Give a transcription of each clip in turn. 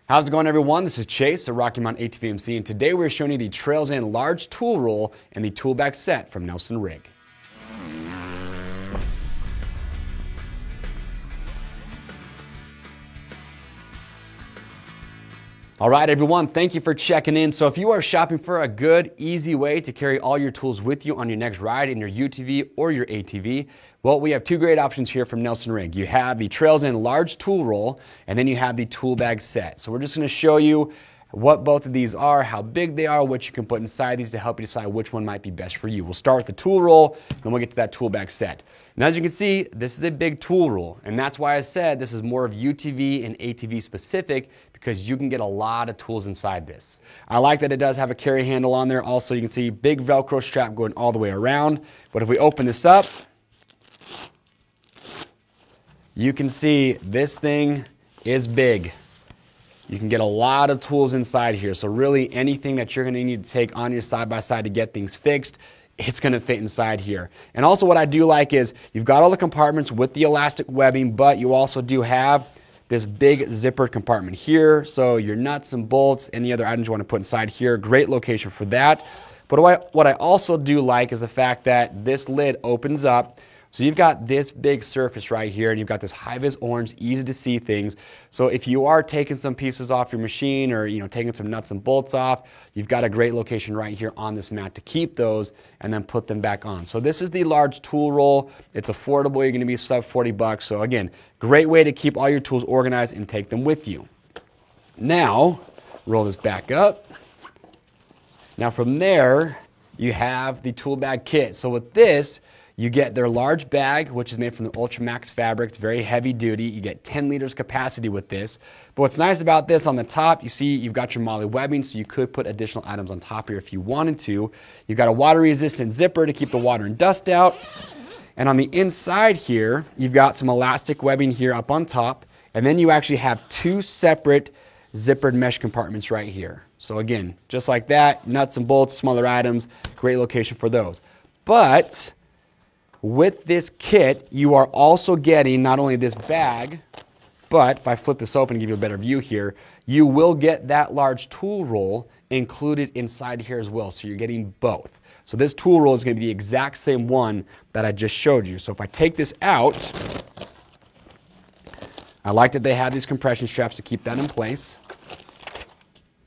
How's it going, everyone? This is Chase at Rocky Mountain ATV MC, and today we're showing you the Trails End large tool roll and the tool bag set from Nelson Rig. All right, everyone, thank you for checking in. So if you are shopping for a good, easy way to carry all your tools with you on your next ride in your UTV or your ATV, well, we have two great options here from Nelson Rig. You have the Trails End large tool roll, and then you have the tool bag set. So we're just going to show you what both of these are, how big they are, what you can put inside these to help you decide which one might be best for you. We'll start with the tool roll, then we'll get to that tool bag set. And as you can see, this is a big tool roll, and that's why I said this is more of UTV and ATV specific, because you can get a lot of tools inside this. I like that it does have a carry handle on there. Also, you can see big Velcro strap going all the way around. But if we open this up, you can see this thing is big. You can get a lot of tools inside here. So really anything that you're gonna need to take on your side-by-side to get things fixed, it's gonna fit inside here. And also what I do like is you've got all the compartments with the elastic webbing, but you also do have this big zippered compartment here. So your nuts and bolts, any other items you wanna put inside here, great location for that. But what I also do like is the fact that this lid opens up. So you've got this big surface right here, and you've got this high-vis orange, easy to see things. So if you are taking some pieces off your machine or taking some nuts and bolts off, you've got a great location right here on this mat to keep those and then put them back on. So this is the large tool roll. It's affordable. You're going to be sub 40 bucks. So again, great way to keep all your tools organized and take them with you. Now, roll this back up. Now from there, you have the tool bag kit. So with this, you get their large bag, which is made from the Ultramax fabric. It's very heavy duty. You get 10 liters capacity with this. But what's nice about this, on the top, you see you've got your MOLLE webbing, so you could put additional items on top here if you wanted to. You've got a water-resistant zipper to keep the water and dust out. And on the inside here, you've got some elastic webbing here up on top. And then you actually have two separate zippered mesh compartments right here. So again, just like that, nuts and bolts, smaller items, great location for those. But with this kit, you are also getting not only this bag, but if I flip this open and give you a better view here, you will get that large tool roll included inside here as well. So you're getting both. So this tool roll is going to be the exact same one that I just showed you. So if I take this out, I like that they have these compression straps to keep that in place.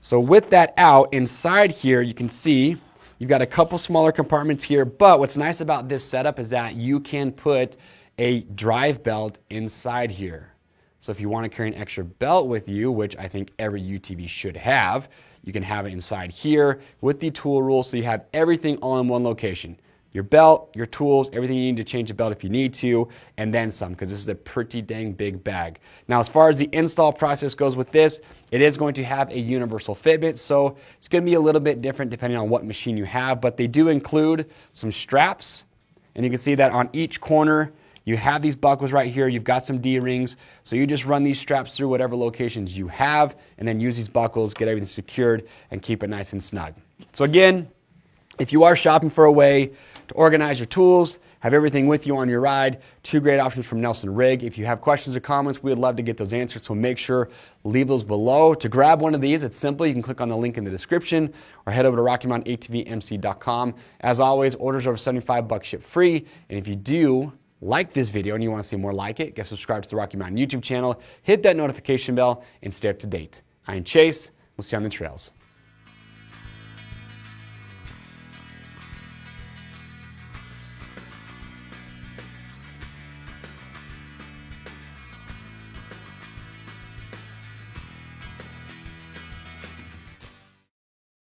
So with that out, inside here you can see you've got a couple smaller compartments here, but what's nice about this setup is that you can put a drive belt inside here. So if you want to carry an extra belt with you, which I think every UTV should have, you can have it inside here with the tool roll, so you have everything all in one location. Your belt, your tools, everything you need to change the belt if you need to, and then some, because this is a pretty dang big bag. Now, as far as the install process goes with this, it is going to have a universal fitment, so it's going to be a little bit different depending on what machine you have, but they do include some straps, and you can see that on each corner, you have these buckles right here, you've got some D-rings, so you just run these straps through whatever locations you have, and then use these buckles, get everything secured, and keep it nice and snug. So again, if you are shopping for a way to organize your tools, have everything with you on your ride, two great options from Nelson Rig. If you have questions or comments, we would love to get those answered, so make sure leave those below. To grab one of these, it's simple. You can click on the link in the description or head over to RockyMountainATVMC.com. As always, orders over 75 bucks ship free, and if you do like this video and you want to see more like it, get subscribed to the Rocky Mountain YouTube channel, hit that notification bell, and stay up to date. I am Chase. We'll see you on the trails.